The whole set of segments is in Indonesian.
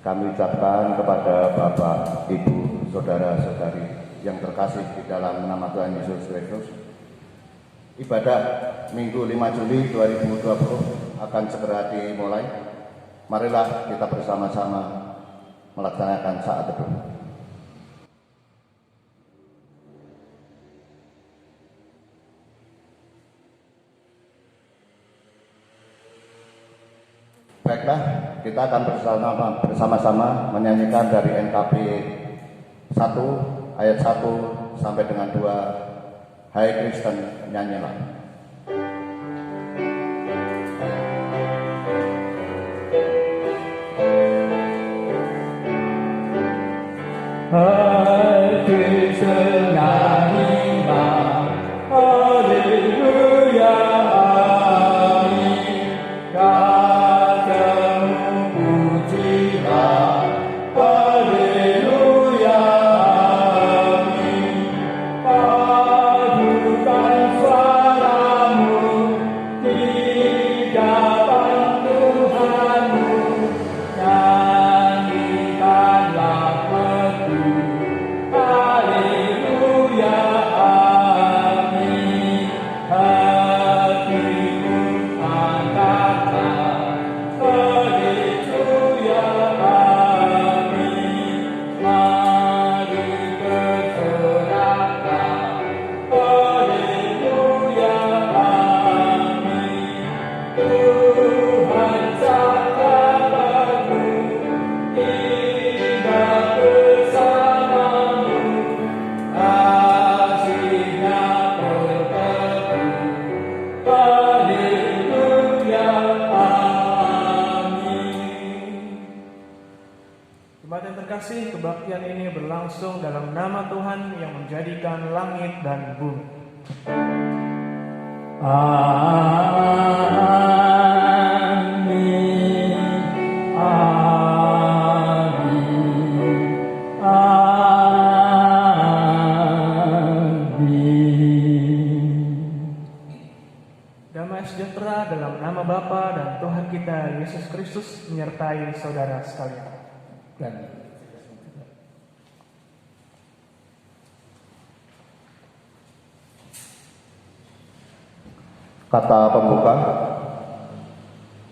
kami ucapkan kepada Bapak, Ibu, Saudara-saudari yang terkasih di dalam nama Tuhan Yesus Kristus. Ibadah Minggu 5 Juli 2020 akan segera dimulai. Marilah kita bersama-sama melaksanakan saat teduh. Baiklah, kita akan bersama-sama menyanyikan dari NKB 1 ayat 1 sampai dengan 2. Hai Kristen, nyanyilah. Hai Kristen, nyanyilah. Haleluya, amin. Rajamu pujilah. Haleluya, amin. Padukan suaramu di hadapan Tuhanmu. Nyanyikanlah teduh. Haleluya, amin. Hatimu angkatlah. Haleluya, amin. Mari bersoraklah. Haleluya, amin. Tuhan sahabatmu, tinggal bersamamu. Kasih-Nya berteduh. Haleluya, amin. Jemaat yang terkasih, kebaktian ini berlangsung dalam nama Tuhan yang menjadikan langit dan bumi. Amin. Amin. Amin. Damai sejahtera dalam nama Bapa dan Tuhan kita Yesus Kristus menyertai saudara sekalian. Dan Kata pembuka,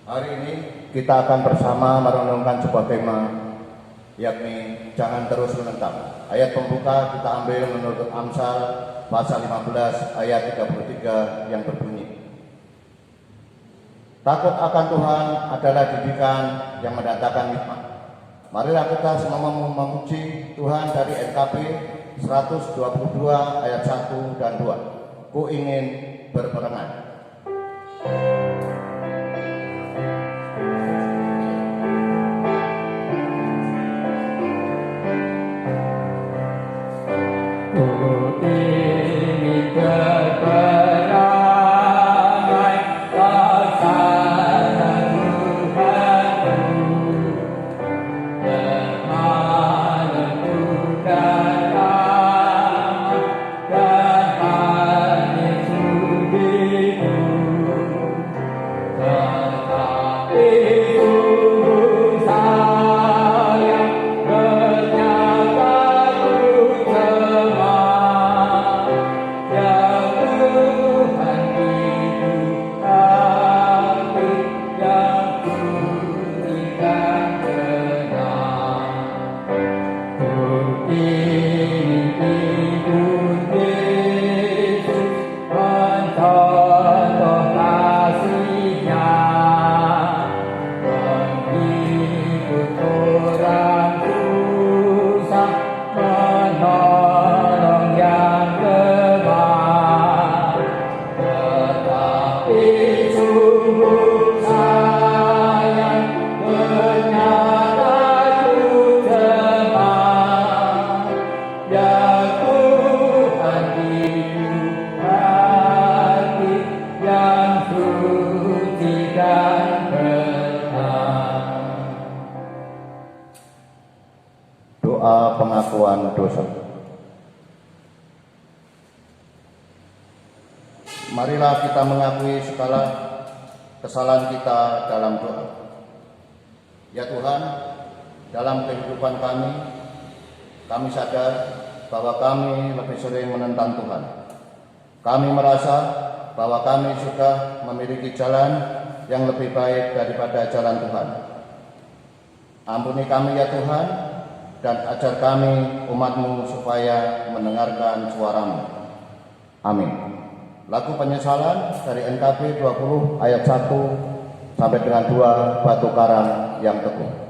hari ini kita akan bersama merenungkan sebuah tema, yakni jangan terus menentang. Ayat pembuka kita ambil menurut Amsal pasal 15 ayat 33 yang berbunyi, takut akan Tuhan adalah didikan yang mendatangkan hikmat. Marilah kita semua memuji Tuhan dari NKB 122 ayat 1 dan 2. Ku ingin berperangan. ku ingin berperangai laksana Tuhanku, menentukan nama dan hati sudiku. Tetapi sungguh sayang ternyata ku cemas, yang Tuhan hidup hati yang ku tinggal tenang. Ku ingin ikut Yesus, mencontoh kasih-Nya, mengikut orang susah, menolong yang lemah. Tetapi sungguh sayang ternyata ku cemas, ya Tuhan hidup hati yang suci dan benar. Doa pengakuan dosa. Marilah kita mengakui segala kesalahan kita dalam doa. Ya Tuhan, dalam kehidupan kami sadar bahwa kami lebih sering menentang Tuhan. Kami merasa bahwa kami sudah memiliki jalan yang lebih baik daripada jalan Tuhan. Ampuni kami ya Tuhan, dan ajar kami umat-Mu supaya mendengarkan suara-Mu. Amin. Lagu penyesalan dari NKB 20 ayat 1 sampai dengan 2, Batu Karang yang Teguh.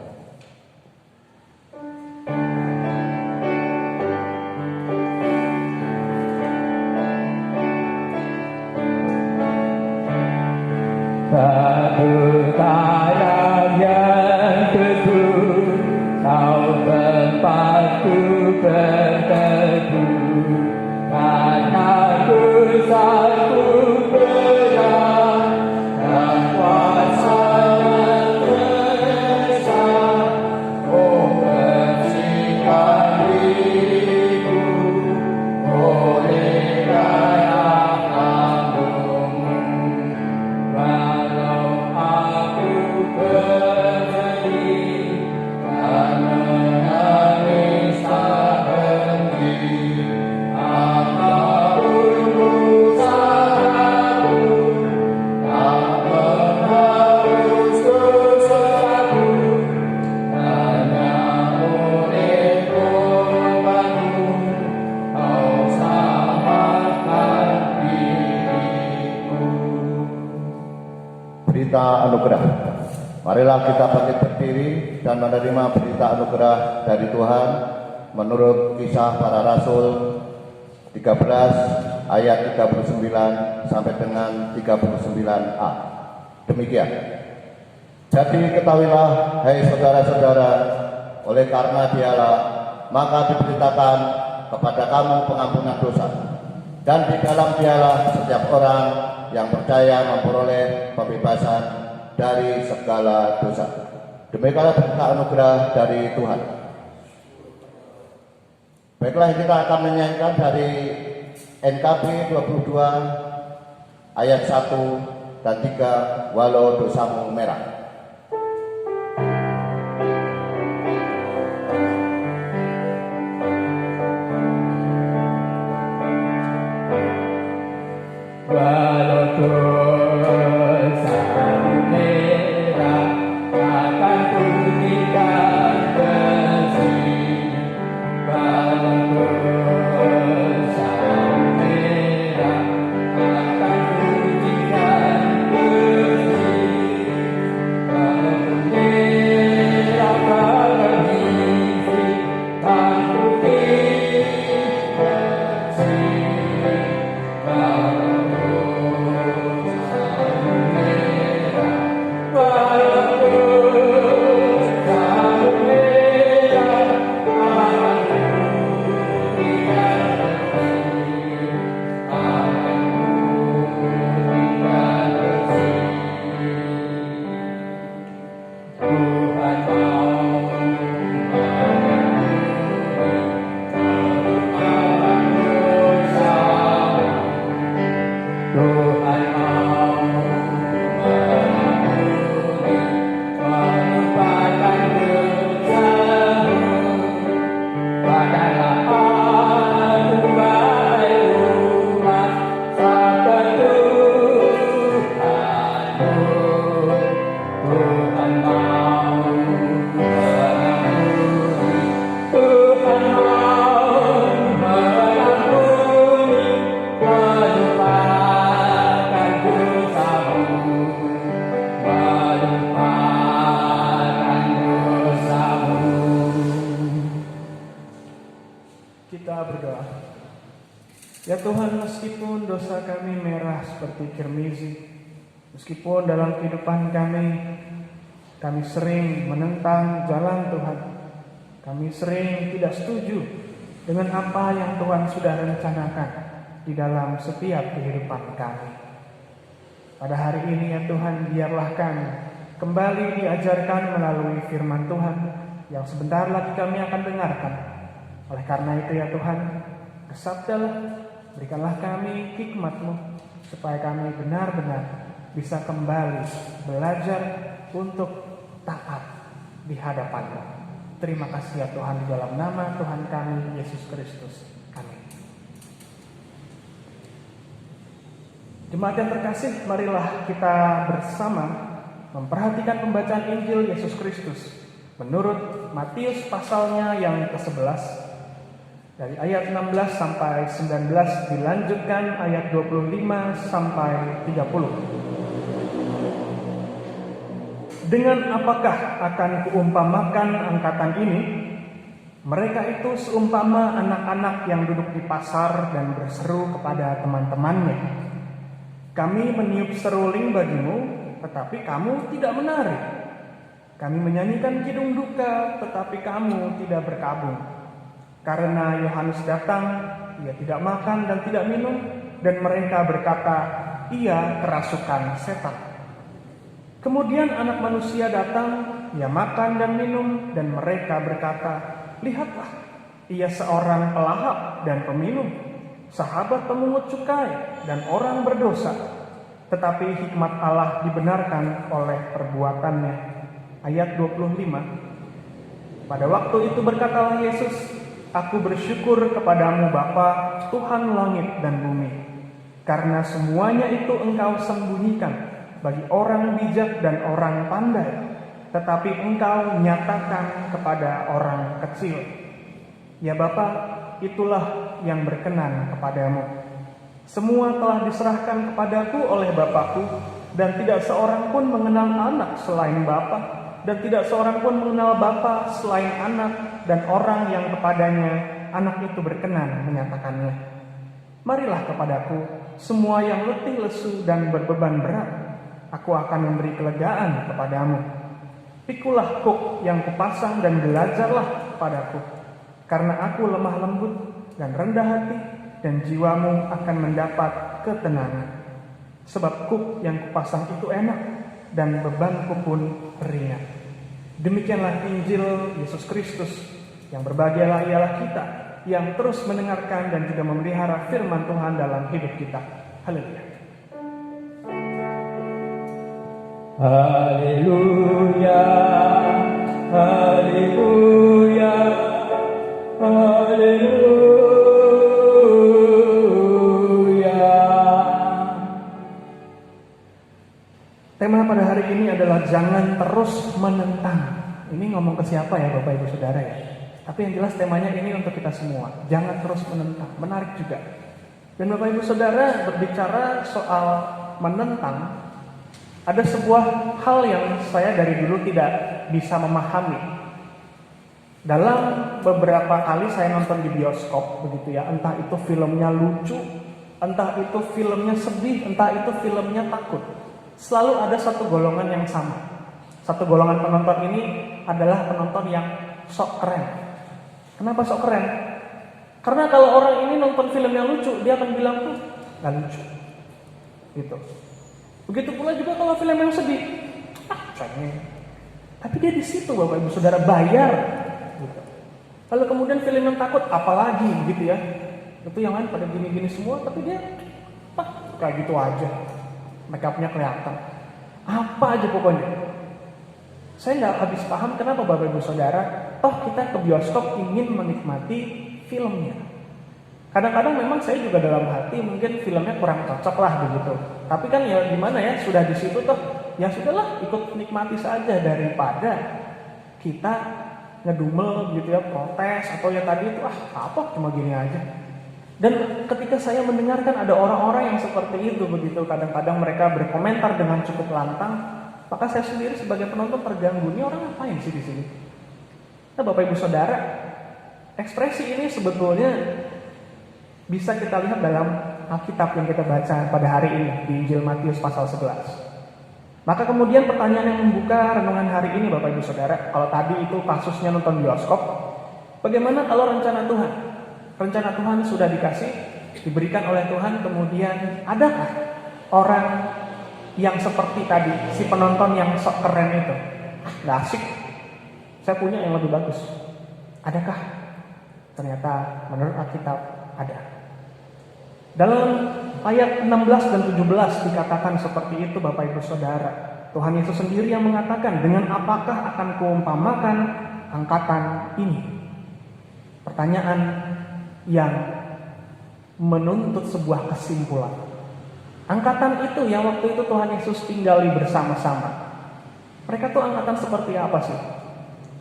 Batu karang yang teguh, kau tempatku berteduh, karena dosaku berat dan kuasa-Nya besar. Oh, bersihkan diriku oleh daya kandung-Mu. Walau aku bersedih dan menangis tak henti, apapun usahaku, tak menghapus dosaku, hanya oleh korban-Mu Kau selamatkan diriku. Berita anugerah. Marilah kita bangkit berdiri dan menerima berita anugerah dari Tuhan menurut Kisah Para Rasul 13 ayat 39 sampai dengan 39a. Demikian. Jadi ketahuilah, hai saudara-saudara, oleh karena Dialah, maka diberitakan kepada kamu pengampunan dosa. Dan di dalam Dialah setiap orang yang percaya memperoleh pembebasan dari segala dosa. Demikianlah berita anugerah dari Tuhan. Baiklah, kita akan menyanyikan dari NKB 22 ayat 1 dan 3, Walau Dosamu Merah. Walau dosamu merah, akan putihkan bersih. Walau dosamu merah, akan putihkan bersih. Walaupun merah bagai biji, kan putih bersih. Kita berdoa. Ya Tuhan, meskipun dosa kami merah seperti kirmizi, meskipun dalam kehidupan kami sering menentang jalan Tuhan, kami sering tidak setuju dengan apa yang Tuhan sudah rencanakan di dalam setiap kehidupan kami. Pada hari ini ya Tuhan, biarlah kami kembali diajarkan melalui firman Tuhan yang sebentar lagi kami akan dengarkan. Oleh karena itu ya Tuhan, bersabdalah, berikanlah kami hikmat-Mu supaya kami benar-benar bisa kembali belajar untuk taat di hadapan-Mu. Terima kasih ya Tuhan, di dalam nama Tuhan kami Yesus Kristus. Amin. Jemaat yang terkasih, marilah kita bersama memperhatikan pembacaan Injil Yesus Kristus menurut Matius pasalnya yang ke-11 dari ayat 16 sampai 19, dilanjutkan ayat 25 sampai 30. Dengan apakah akan kuumpamakan angkatan ini? Mereka itu seumpama anak-anak yang duduk di pasar dan berseru kepada teman-temannya, "Kami meniup seruling bagimu, tetapi kamu tidak menari. Kami menyanyikan kidung duka, tetapi kamu tidak berkabung." Karena Yohanes datang, ia tidak makan dan tidak minum, dan mereka berkata, "Ia kerasukan setan." Kemudian Anak Manusia datang, ia makan dan minum, dan mereka berkata, "Lihatlah, ia seorang pelahap dan peminum, sahabat pemungut cukai dan orang berdosa." Tetapi hikmat Allah dibenarkan oleh perbuatannya. Ayat 25. Pada waktu itu berkatalah Yesus, "Aku bersyukur kepadamu Bapa, Tuhan langit dan bumi, karena semuanya itu Engkau sembunyikan bagi orang bijak dan orang pandai, tetapi Engkau nyatakan kepada orang kecil. Ya Bapa, itulah yang berkenan kepadamu. Semua telah diserahkan kepadaku oleh Bapakku, dan tidak seorang pun mengenal anak selain Bapa, dan tidak seorang pun mengenal Bapa selain anak, dan orang yang kepadanya anak itu berkenan menyatakannya. Marilah kepadaku, semua yang letih lesu dan berbeban berat, aku akan memberi kelegaan kepadamu. Pikulah kuk yang kupasang dan belajarlah padaku, karena aku lemah lembut dan rendah hati, dan jiwamu akan mendapat ketenangan. Sebab kuk yang kupasang itu enak, dan bebanku pun ringan. Demikianlah Injil Yesus Kristus, yang berbahagialah ialah kita, yang terus mendengarkan dan juga memelihara firman Tuhan dalam hidup kita. Haleluya. Haleluya, haleluya, haleluya. Tema pada hari ini adalah jangan terus menentang. Ini ngomong ke siapa ya Bapak Ibu Saudara ya? Tapi yang jelas temanya ini untuk kita semua. Jangan terus menentang. Menarik juga. Dan Bapak Ibu Saudara berbicara soal menentang, ada sebuah hal yang saya dari dulu tidak bisa memahami. Dalam beberapa kali saya nonton di bioskop begitu ya, entah itu filmnya lucu, entah itu filmnya sedih, entah itu filmnya takut, selalu ada satu golongan yang sama. Satu golongan penonton ini adalah penonton yang sok keren. Kenapa sok keren? Karena kalau orang ini nonton film yang lucu, dia akan bilang tuh gak lucu gitu. Begitu pula juga kalau film yang sedih, cengeng. Tapi dia di situ Bapak Ibu Saudara bayar gitu. Lalu kemudian film yang takut, apalagi gitu ya. Itu yang lain pada gini-gini semua, tapi dia kayak gitu aja. Make upnya kelihatan. Apa aja pokoknya. Saya nggak habis paham kenapa Bapak Ibu Saudara, toh kita ke bioskop ingin menikmati filmnya. Kadang-kadang memang saya juga dalam hati mungkin filmnya kurang cocok lah begitu. Tapi kan ya gimana ya, sudah di situ toh, ya sudahlah ikut nikmati saja daripada kita ngedumel gitu ya, protes atau ya tadi itu apa cuma gini aja. Dan ketika saya mendengarkan ada orang-orang yang seperti itu begitu, kadang-kadang mereka berkomentar dengan cukup lantang, maka saya sendiri sebagai penonton terganggu, ini orang ngapain sih di sini? Nah Bapak Ibu Saudara, ekspresi ini sebetulnya bisa kita lihat dalam Alkitab yang kita baca pada hari ini di Injil Matius pasal 11. Maka kemudian pertanyaan yang membuka renungan hari ini Bapak Ibu Saudara, kalau tadi itu kasusnya nonton bioskop, bagaimana kalau rencana Tuhan? Rencana Tuhan sudah dikasih, diberikan oleh Tuhan, kemudian adakah orang yang seperti tadi, si penonton yang sok keren itu? Gak asik, saya punya yang lebih bagus. Adakah? Ternyata menurut Alkitab ada. Dalam ayat 16 dan 17 dikatakan seperti itu Bapak Ibu Saudara. Tuhan Yesus sendiri yang mengatakan, dengan apakah akan kuumpamakan angkatan ini. Pertanyaan yang menuntut sebuah kesimpulan. Angkatan itu yang waktu itu Tuhan Yesus tinggali bersama-sama, mereka tuh angkatan seperti apa sih?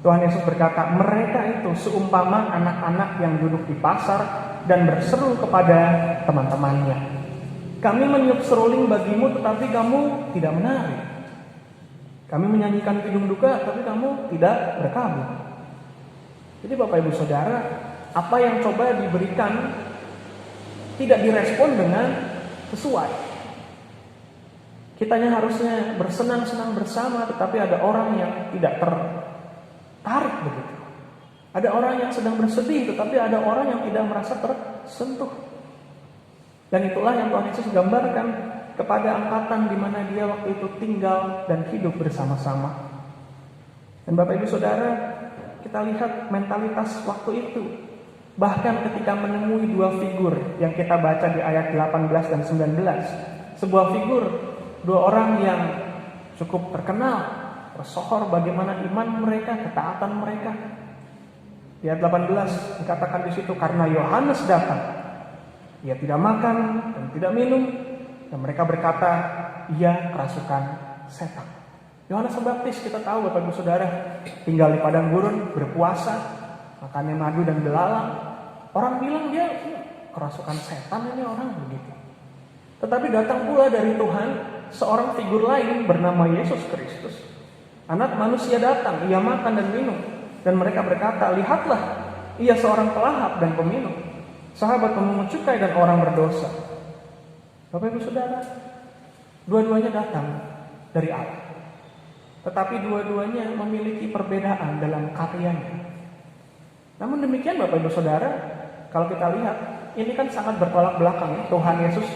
Tuhan Yesus berkata, mereka itu seumpama anak-anak yang duduk di pasar dan berseru kepada teman-temannya. Kami meniup seruling bagimu tetapi kamu tidak menari. Kami menyanyikan kidung duka tapi kamu tidak berkabung. Jadi Bapak Ibu Saudara, apa yang coba diberikan tidak direspon dengan sesuai. Kitanya harusnya bersenang-senang bersama, tetapi ada orang yang tidak tertarik begitu. Ada orang yang sedang bersedih, tetapi ada orang yang tidak merasa tersentuh. Dan itulah yang Tuhan Yesus gambarkan kepada angkatan di mana dia waktu itu tinggal dan hidup bersama-sama. Dan Bapak Ibu Saudara, kita lihat mentalitas waktu itu. Bahkan ketika menemui dua figur yang kita baca di ayat 18 dan 19. Sebuah figur, dua orang yang cukup terkenal, tersohor bagaimana iman mereka, ketaatan mereka. Di ayat 18 dikatakan di situ, karena Yohanes datang, ia tidak makan dan tidak minum, dan mereka berkata, ia kerasukan setan. Yohanes Pembaptis kita tahu Bapak Ibu Saudara, tinggal di padang gurun, berpuasa, makannya madu dan belalang. Orang bilang dia kerasukan setan ini orang begitu. Tetapi datang pula dari Tuhan seorang figur lain bernama Yesus Kristus. Anak manusia datang, ia makan dan minum. Dan mereka berkata, lihatlah, ia seorang pelahap dan peminum, sahabat pemungut cukai dan orang berdosa. Bapak Ibu Saudara, dua-duanya datang dari Allah. Tetapi dua-duanya memiliki perbedaan dalam karyanya. Namun demikian Bapak Ibu Saudara, kalau kita lihat, ini kan sangat bertolak belakang ya. Tuhan Yesus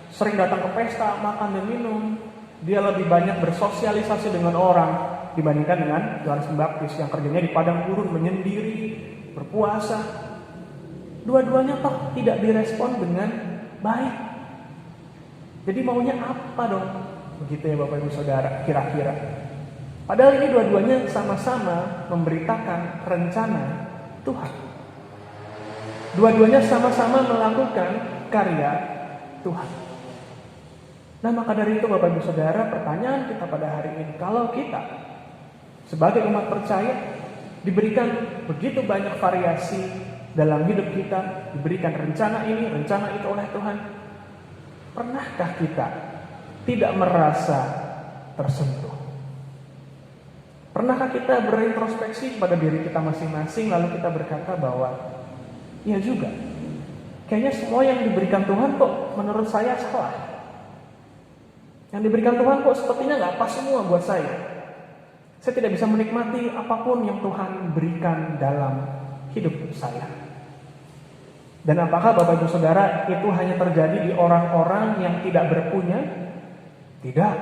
sering datang ke pesta, makan dan minum. Dia lebih banyak bersosialisasi dengan orang dibandingkan dengan Yohanes Pembaptis yang kerjanya di padang gurun, menyendiri, berpuasa. Dua-duanya toh tidak direspon dengan baik. Jadi maunya apa dong? Begitu ya Bapak Ibu Saudara, kira-kira. Padahal ini dua-duanya sama-sama memberitakan rencana Tuhan. Dua-duanya sama-sama melakukan karya Tuhan. Nah maka dari itu Bapak Ibu Saudara, pertanyaan kita pada hari ini, kalau kita sebagai umat percaya diberikan begitu banyak variasi dalam hidup kita, diberikan rencana ini, rencana itu oleh Tuhan, pernahkah kita tidak merasa tersentuh? Pernahkah kita berintrospeksi pada diri kita masing-masing lalu kita berkata bahwa iya juga, kayaknya semua yang diberikan Tuhan kok menurut saya salah. Yang diberikan Tuhan kok sepertinya gak pas semua buat saya. Saya tidak bisa menikmati apapun yang Tuhan berikan dalam hidup saya. Dan apakah Bapak Ibu Saudara itu hanya terjadi di orang-orang yang tidak berpunya? Tidak.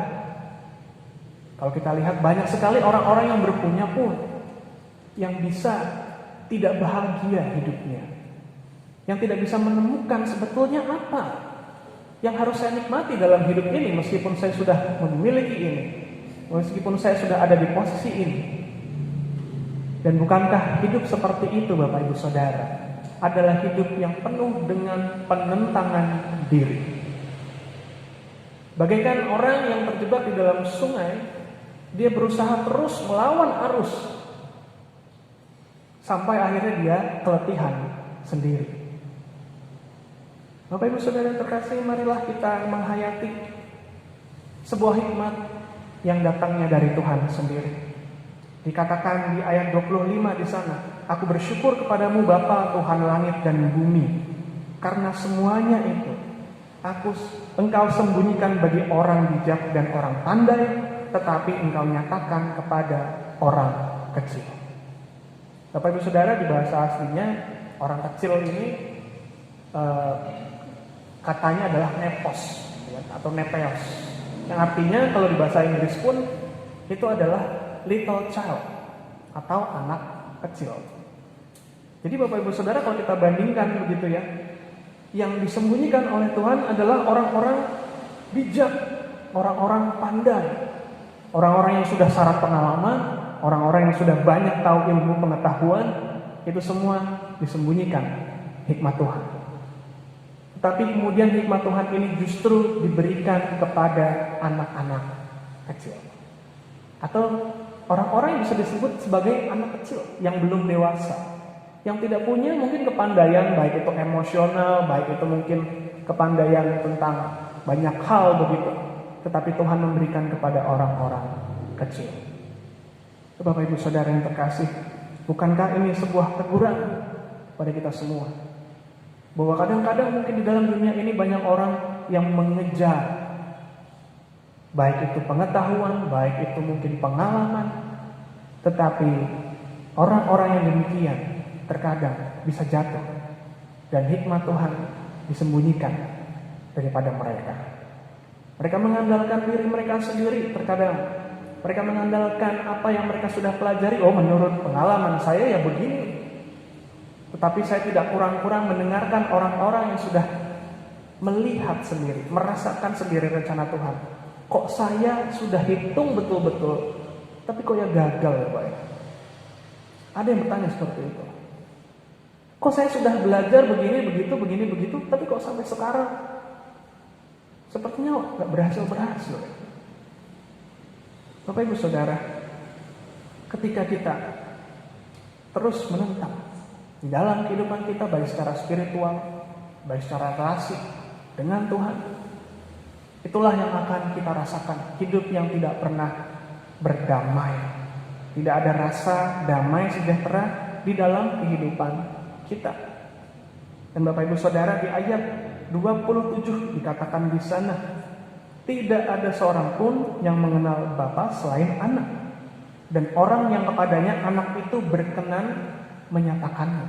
Kalau kita lihat banyak sekali orang-orang yang berpunya pun yang bisa tidak bahagia hidupnya. Yang tidak bisa menemukan sebetulnya apa yang harus saya nikmati dalam hidup ini meskipun saya sudah memiliki ini, meskipun saya sudah ada di posisi ini. Dan bukankah hidup seperti itu Bapak Ibu Saudara adalah hidup yang penuh dengan penentangan diri. Bagaikan orang yang terjebak di dalam sungai, dia berusaha terus melawan arus sampai akhirnya dia keletihan sendiri. Bapak Ibu Saudara yang terkasih, marilah kita menghayati sebuah hikmat yang datangnya dari Tuhan sendiri. Dikatakan di ayat 25 di sana, aku bersyukur kepadamu Bapa Tuhan langit dan bumi, karena semuanya itu engkau sembunyikan bagi orang bijak dan orang pandai, tetapi engkau nyatakan kepada orang kecil. Bapak Ibu Saudara, di bahasa aslinya orang kecil ini katanya adalah nepos atau nepeos, yang artinya kalau di bahasa Inggris pun itu adalah little child atau anak kecil. Jadi Bapak Ibu Saudara, kalau kita bandingkan begitu ya, yang disembunyikan oleh Tuhan adalah orang-orang bijak, orang-orang pandai, orang-orang yang sudah syarat pengalaman, orang-orang yang sudah banyak tahu ilmu pengetahuan, itu semua disembunyikan hikmat Tuhan. Tetapi kemudian hikmat Tuhan ini justru diberikan kepada anak-anak kecil. Atau orang-orang yang bisa disebut sebagai anak kecil yang belum dewasa, yang tidak punya mungkin kepandaian, baik itu emosional, baik itu mungkin kepandaian tentang banyak hal begitu. Tetapi Tuhan memberikan kepada orang-orang kecil. Bapak Ibu Saudara yang terkasih, bukankah ini sebuah teguran pada kita semua? Bahwa kadang-kadang mungkin di dalam dunia ini banyak orang yang mengejar, baik itu pengetahuan, baik itu mungkin pengalaman. Tetapi orang-orang yang demikian terkadang bisa jatuh, dan hikmat Tuhan disembunyikan daripada mereka. Mereka mengandalkan diri mereka sendiri terkadang. Mereka mengandalkan apa yang mereka sudah pelajari. Oh, menurut pengalaman saya ya begini. Tetapi saya tidak kurang-kurang mendengarkan orang-orang yang sudah melihat sendiri, merasakan sendiri rencana Tuhan. Kok saya sudah hitung betul-betul, tapi kok ya gagal ya Pak? Ada yang bertanya seperti itu. Kok saya sudah belajar begini, begitu, tapi kok sampai sekarang sepertinya nggak berhasil. Bapak Ibu Saudara, ketika kita terus menentang di dalam kehidupan kita, baik secara spiritual, baik secara relasi dengan Tuhan, itulah yang akan kita rasakan, hidup yang tidak pernah berdamai. Tidak ada rasa damai sejahtera di dalam kehidupan kita. Dan Bapak Ibu Saudara, di ayat 27 dikatakan di sana, tidak ada seorang pun yang mengenal Bapa selain anak, dan orang yang kepadanya anak itu berkenan menyatakannya.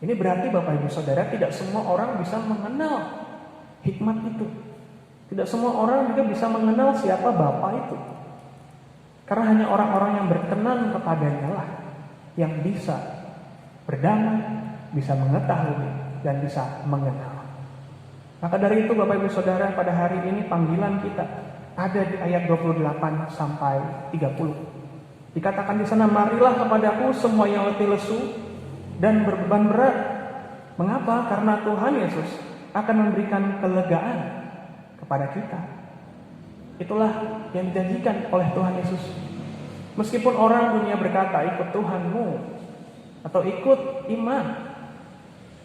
Ini berarti Bapak Ibu Saudara, tidak semua orang bisa mengenal hikmat itu. Tidak semua orang juga bisa mengenal siapa Bapa itu. Karena hanya orang-orang yang berkenan kepadanya lah yang bisa berdamai, bisa mengetahui, dan bisa mengenal. Maka dari itu Bapak Ibu Saudara, pada hari ini panggilan kita ada di ayat 28 sampai 30. Dikatakan di sana, marilah kepadaku semua yang letih lesu dan berbeban berat. Mengapa? Karena Tuhan Yesus akan memberikan kelegaan kepada kita. Itulah yang dijanjikan oleh Tuhan Yesus. Meskipun orang dunia berkata ikut Tuhanmu atau ikut iman,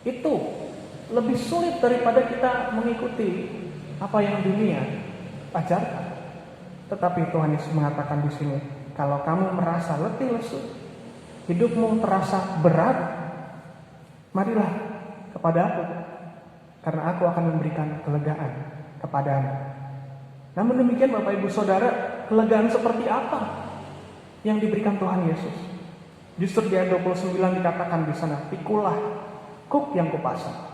itu lebih sulit daripada kita mengikuti apa yang dunia ajarkan. Tetapi Tuhan Yesus mengatakan di sini, kalau kamu merasa letih lesu, hidupmu terasa berat, marilah kepada aku, karena aku akan memberikan kelegaan kepadamu. Namun demikian Bapak Ibu Saudara, kelegaan seperti apa yang diberikan Tuhan Yesus? Justru di ayat 29 dikatakan di sana, pikulah kuk yang kupasang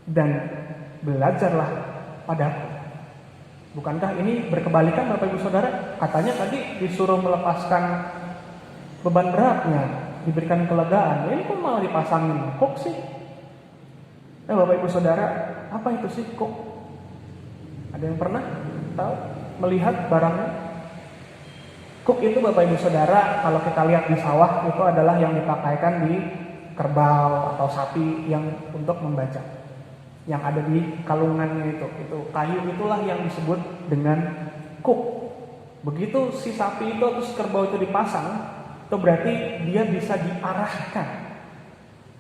dan belajarlah padaku. Bukankah ini berkebalikan Bapak Ibu Saudara? Katanya tadi disuruh melepaskan beban beratnya, diberikan kelegaan. Ini kok malah dipasangin kuk sih? Nah Bapak Ibu Saudara, apa itu sih kuk? Ada yang pernah tahu melihat barangnya? Kuk itu Bapak Ibu Saudara, kalau kita lihat di sawah, itu adalah yang dipakaikan di kerbau atau sapi yang untuk membaca. Yang ada di kalungannya itu kayu, itulah yang disebut dengan kuk. Begitu si sapi itu atau si kerbau itu dipasang, itu berarti dia bisa diarahkan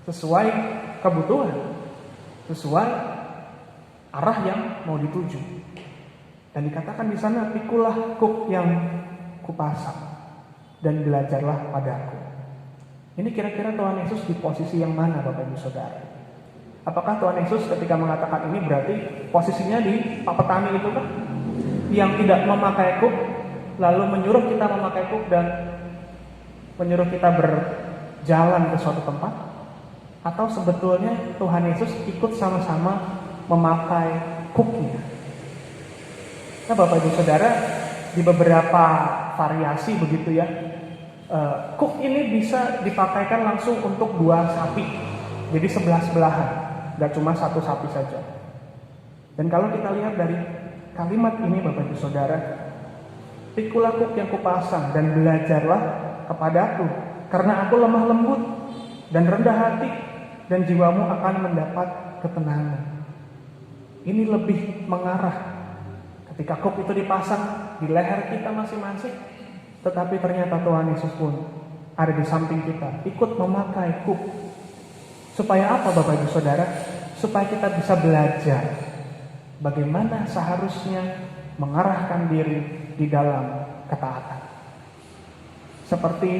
sesuai kebutuhan, sesuai arah yang mau dituju. Dan dikatakan di sana, pikulah kuk yang kupasang dan belajarlah padaku. Ini kira-kira Tuhan Yesus di posisi yang mana Bapak Ibu Saudara? Apakah Tuhan Yesus ketika mengatakan ini berarti posisinya di Pak Petani itu kan? Yang tidak memakai kuk, lalu menyuruh kita memakai kuk dan menyuruh kita berjalan ke suatu tempat? Atau sebetulnya Tuhan Yesus ikut sama-sama memakai kuknya? Nah Bapak Ibu Saudara, di beberapa variasi begitu ya, kuk ini bisa dipakaikan langsung untuk 2 sapi. Jadi sebelah-sebelahan. Gak cuma 1 sapi saja. Dan kalau kita lihat dari kalimat ini Bapak Ibu Saudara, Pikulah kuk yang kupasang dan belajarlah kepadaku, karena aku lemah lembut dan rendah hati, dan jiwamu akan mendapat ketenangan. Ini lebih mengarah ketika kuk itu dipasang di leher kita masing-masing, tetapi ternyata Tuhan Yesus pun ada di samping kita, ikut memakai kuk. Supaya apa Bapak Ibu Saudara? Supaya kita bisa belajar bagaimana seharusnya mengarahkan diri di dalam ketaatan. Seperti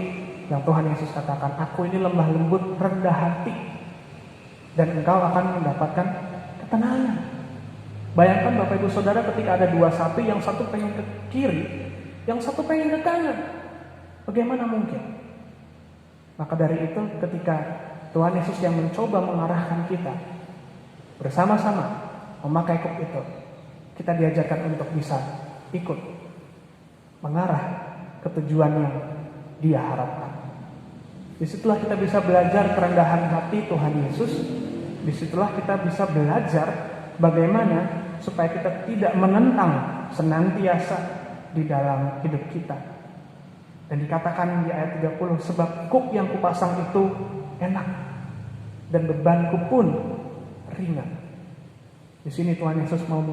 yang Tuhan Yesus katakan, aku ini lemah lembut, rendah hati, dan engkau akan mendapatkan ketenangan. Bayangkan Bapak Ibu Saudara ketika ada dua sapi, yang satu pengen ke kiri, yang satu pengen ke kanan. Bagaimana mungkin? Maka dari itu ketika Tuhan Yesus yang mencoba mengarahkan kita, bersama-sama memakai kuk itu, kita diajarkan untuk bisa ikut mengarah ke tujuan yang Dia harapkan. Disitulah kita bisa belajar kerendahan hati Tuhan Yesus. Disitulah kita bisa belajar bagaimana supaya kita tidak menentang senantiasa di dalam hidup kita. Dan dikatakan di ayat 30, sebab kuk yang kupasang itu enak dan bebanku pun ringan. Di sini Tuhan Yesus mau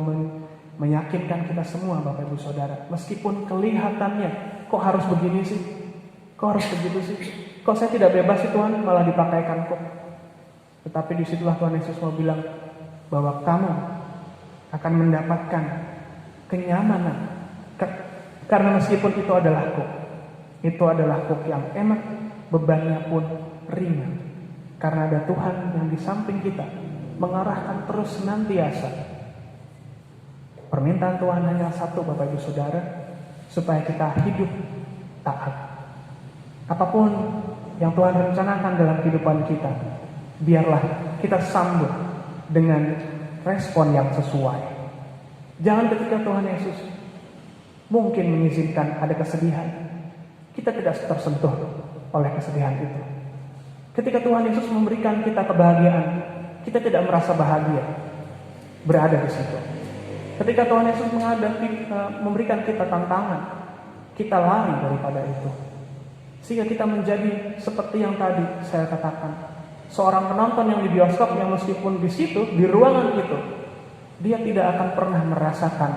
meyakinkan kita semua Bapak Ibu Saudara, meskipun kelihatannya kok harus begini sih? Kok harus begitu sih? Kok saya tidak bebas sih Tuhan, malah dipakaikan kok. Tetapi disitulah Tuhan Yesus mau bilang bahwa kamu akan mendapatkan kenyamanan. Karena meskipun itu adalah kuk, itu adalah kuk yang enak, bebannya pun ringan. Karena ada Tuhan yang di samping kita, mengarahkan terus senantiasa. Permintaan Tuhan hanya satu Bapak Ibu Saudara, supaya kita hidup taat. Apapun yang Tuhan rencanakan dalam kehidupan kita, biarlah kita sambut dengan respon yang sesuai. Jangan ketika Tuhan Yesus mungkin mengizinkan ada kesedihan, kita tidak tersentuh oleh kesedihan itu. Ketika Tuhan Yesus memberikan kita kebahagiaan, kita tidak merasa bahagia berada di situ. Ketika Tuhan Yesus memberikan kita tantangan, kita lari daripada itu. Sehingga kita menjadi seperti yang tadi saya katakan, seorang penonton yang di bioskop yang meskipun di situ, di ruangan itu, dia tidak akan pernah merasakan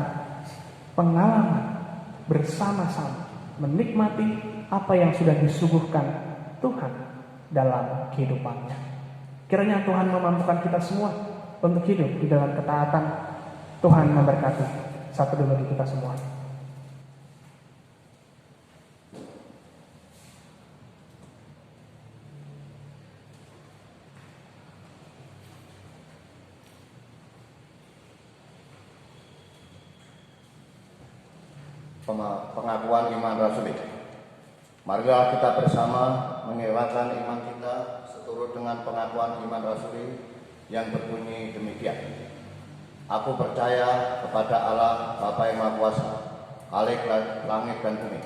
pengalaman bersama-sama menikmati apa yang sudah disuguhkan Tuhan dalam kehidupannya. Kiranya Tuhan memampukan kita semua untuk hidup di dalam ketaatan. Tuhan memberkati satu dua bagi kita semua. Pengakuan iman rasuli. Marilah kita bersama menyewakan iman kita seturut dengan pengakuan iman rasuli yang berbunyi demikian. Aku percaya kepada Allah Bapa yang Maha Kuasa, Khalik langit dan bumi,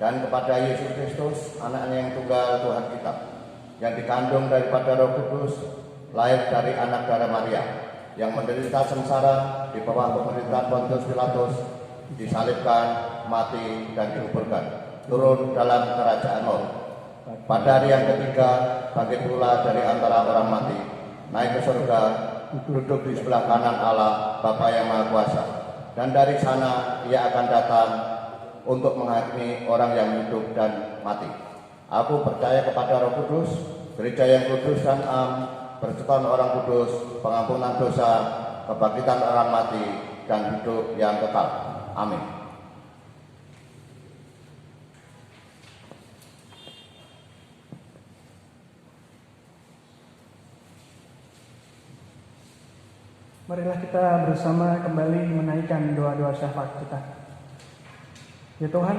dan kepada Yesus Kristus, Anaknya yang tunggal Tuhan kita, yang dikandung daripada Roh Kudus, lahir dari anak darah Maria, yang menderita sengsara di bawah pemerintahan Pontius Pilatus, disalibkan, mati dan dikuburkan, turun dalam kerajaan maut. Pada hari yang ketiga bangkit pula dari antara orang mati, naik ke surga, duduk di sebelah kanan Allah Bapa yang Maha Kuasa, dan dari sana Ia akan datang untuk menghakimi orang yang hidup dan mati. Aku percaya kepada Roh Kudus, gereja yang kudus dan persekutuan orang kudus, pengampunan dosa, kebangkitan orang mati, dan hidup yang kekal. Amin. Marilah kita bersama kembali menaikkan doa-doa syafaat kita. Ya Tuhan,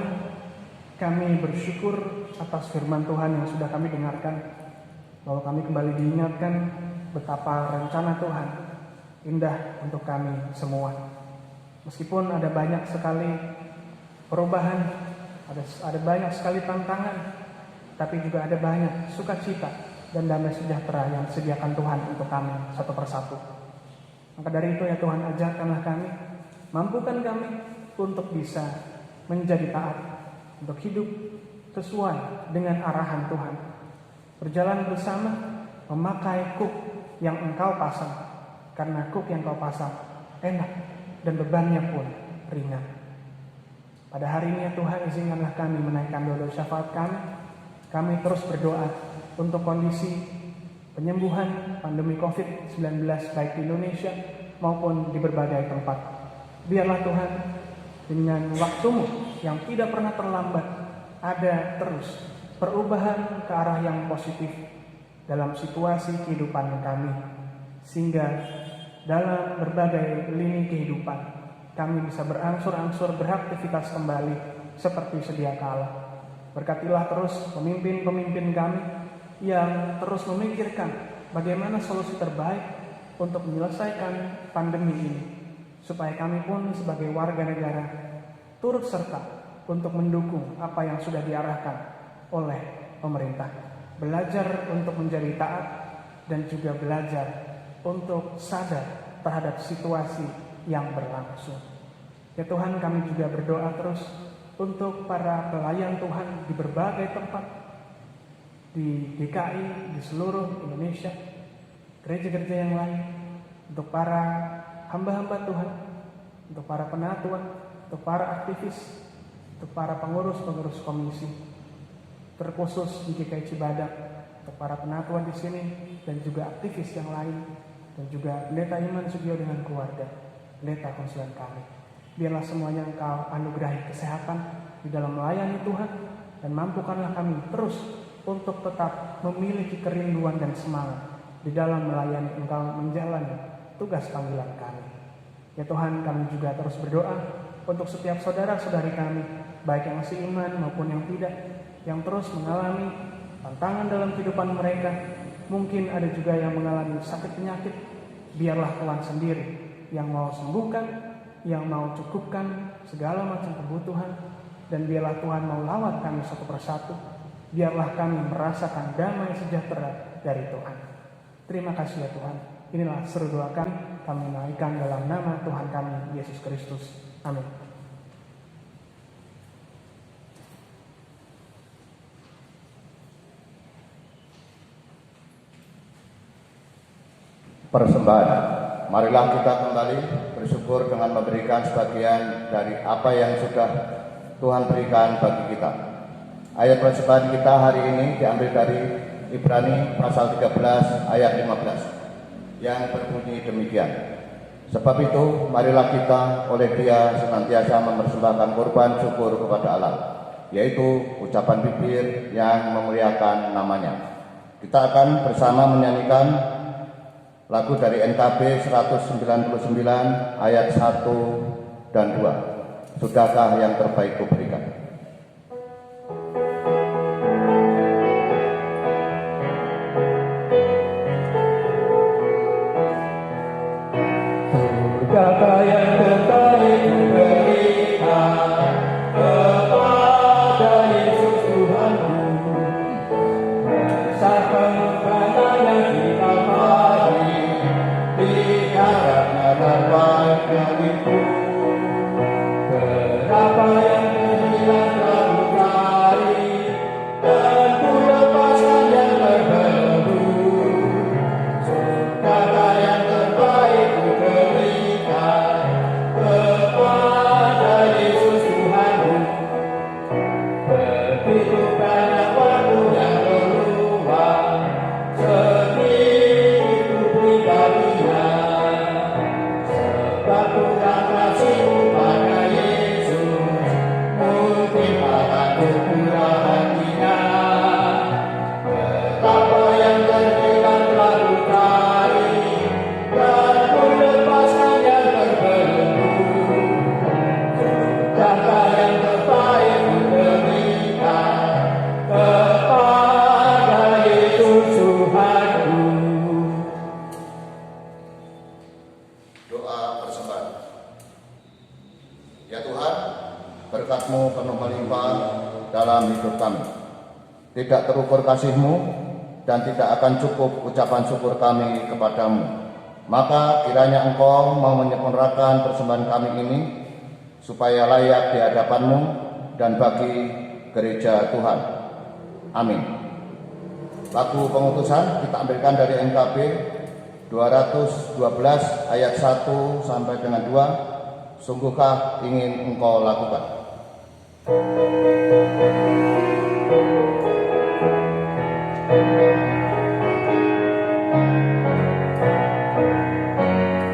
kami bersyukur atas firman Tuhan yang sudah kami dengarkan, bahwa kami kembali diingatkan betapa rencana Tuhan indah untuk kami semua. Meskipun ada banyak sekali perubahan, ada banyak sekali tantangan, tapi juga ada banyak sukacita dan damai sejahtera yang disediakan Tuhan untuk kami satu persatu. Maka dari itu ya Tuhan, ajarkanlah kami, mampukan kami untuk bisa menjadi taat, untuk hidup sesuai dengan arahan Tuhan. Berjalan bersama, memakai kuk yang Engkau pasang, karena kuk yang Kau pasang enak dan bebannya pun ringan. Pada hari ini ya Tuhan, izinkanlah kami menaikkan doa syafaat kami. Kami terus berdoa untuk kondisi penyembuhan pandemi COVID-19 baik di Indonesia maupun di berbagai tempat. Biarlah Tuhan, dengan waktu-Mu yang tidak pernah terlambat, ada terus perubahan ke arah yang positif dalam situasi kehidupan kami, sehingga dalam berbagai lini kehidupan kami bisa berangsur-angsur beraktivitas kembali seperti sedia kala. Berkatilah terus pemimpin-pemimpin kami yang terus memikirkan bagaimana solusi terbaik untuk menyelesaikan pandemi ini, supaya kami pun sebagai warga negara turut serta untuk mendukung apa yang sudah diarahkan oleh pemerintah. Belajar untuk menjadi taat dan juga belajar untuk sadar terhadap situasi yang berlangsung. Ya Tuhan, kami juga berdoa terus untuk para pelayan Tuhan di berbagai tempat, di DKI, di seluruh Indonesia, gereja-gereja yang lain, untuk para hamba-hamba Tuhan, untuk para penatua, untuk para aktivis, untuk para pengurus-pengurus komisi, terkhusus di GKI Cibadak, untuk para penatua di sini dan juga aktivis yang lain, dan juga Pendeta Iman Sugio dengan keluarga, pendeta konsulen kami. Biarlah semuanya Engkau anugerahi kesehatan di dalam melayani Tuhan, dan mampukanlah kami terus untuk tetap memiliki kerinduan dan semangat di dalam melayani Engkau, menjalani tugas panggilan kami. Ya Tuhan, kami juga terus berdoa untuk setiap saudara-saudari kami, baik yang masih iman maupun yang tidak, yang terus mengalami tantangan dalam kehidupan mereka. Mungkin ada juga yang mengalami sakit penyakit. Biarlah Tuhan sendiri yang mau sembuhkan, yang mau cukupkan segala macam kebutuhan, dan biarlah Tuhan mau lawat kami satu persatu. Biarlah kami merasakan damai sejahtera dari Tuhan. Terima kasih ya Tuhan. Inilah seru doa kami naikkan dalam nama Tuhan kami, Yesus Kristus. Amin. Persembahan. Marilah kita kembali bersyukur dengan memberikan sebagian dari apa yang sudah Tuhan berikan bagi kita. Ayat persembahan kita hari ini diambil dari Ibrani pasal 13 ayat 15 yang berbunyi demikian. Sebab itu marilah kita oleh Dia senantiasa mempersembahkan korban syukur kepada Allah, yaitu ucapan bibir yang memuliakan namanya. Kita akan bersama menyanyikan lagu dari NKB 199 ayat 1 dan 2. Sudahkah yang terbaik kuberikan? Sudahkah yang terbaik kuberikan kepada Yesus Tuhanku, besar pengorbanan yang kita beri, diharapnya terbaik bagiku. Berapa yang kehilangan telah cari, dan ku lepaskan yang terbelenggu. Sudahkah yang terbaik kuberikan kepada Yesus Tuhanku. Begitu banyak waktu yang berubah, segitu pribadinya. Sebab Tuhan kasihmu pada Yesus, mungkin akan berkurang hatinya. Betapa yang terhilang telah ku cari, dan ku lepaskan yang terbelenggu. Sudahkah yang terbaik kuberikan kepada Yesus Tuhanku. Doa persembahan. Ya Tuhan, berkat-Mu penuh melimpah dalam hidup kami. Tidak terukur kasih-Mu dan tidak akan cukup ucapan syukur kami kepadamu. Maka kiranya Engkau mau menyempurnakan persembahan kami ini, supaya layak di hadapan-Mu dan bagi gereja Tuhan. Amin. Lagu pengutusan kita ambilkan dari NKB 212 ayat 1 sampai dengan 2. Sungguhkah ingin engkau lakukan?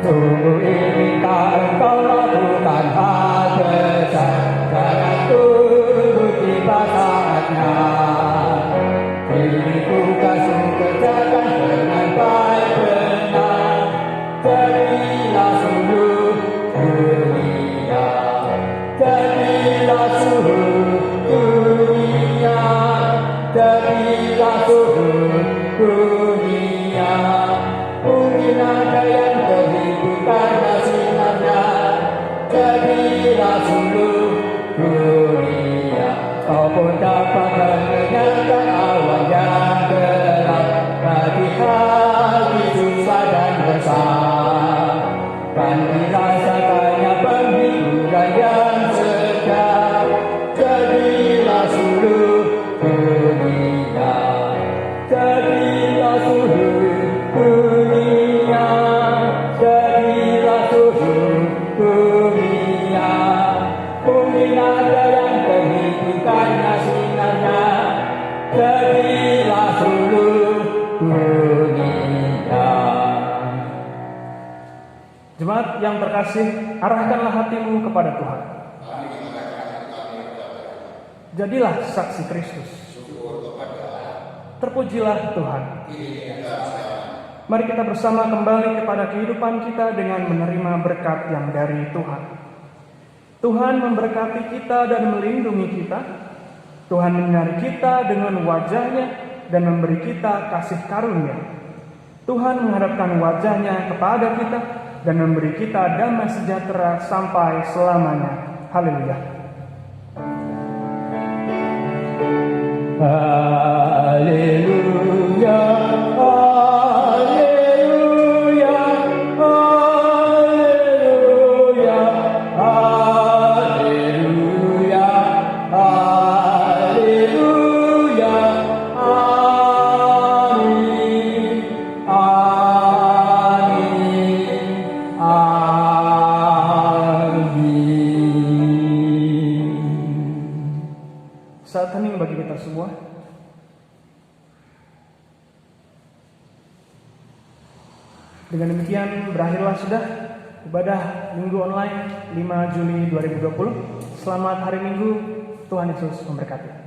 Sungguh ingin engkau lakukan hal besar, jangan tunggu tiba saatnya. Ini tugasmu kerjakan dengan baik benar. Jadilah suluh dunia, jadilah suluh dunia, jadilah suluh dunia. Mungkin ada yang terhibur karena sinarnya, jadilah suluh dunia. Kau pun dapat mengenyangkan awan yang gelap bagi hati susah dan resah. Kan dirasakannya penghiburan yang segar, jadilah suluh dunia, jadilah suluh dunia, jadilah suluh dunia. Mungkin ada yang terhibur karena sinarnya, jadilah suluh dunia. Jemaat yang terkasih, arahkanlah hatimu kepada Tuhan. Jadilah saksi Kristus. Terpujilah Tuhan. Mari kita bersama kembali kepada kehidupan kita dengan menerima berkat yang dari Tuhan. Tuhan memberkati kita dan melindungi kita. Tuhan menyinari kita dengan wajah-Nya dan memberi kita kasih karunia. Tuhan menghadapkan wajah-Nya kepada kita dan memberi kita damai sejahtera sampai selamanya. Haleluya. Haleluya, haleluya, haleluya, haleluya, haleluya, amin, amin, amin. Saat hening bagi kita semua. Dengan demikian berakhirlah sudah ibadah Minggu online 5 Juli 2020. Selamat hari Minggu, Tuhan Yesus memberkati.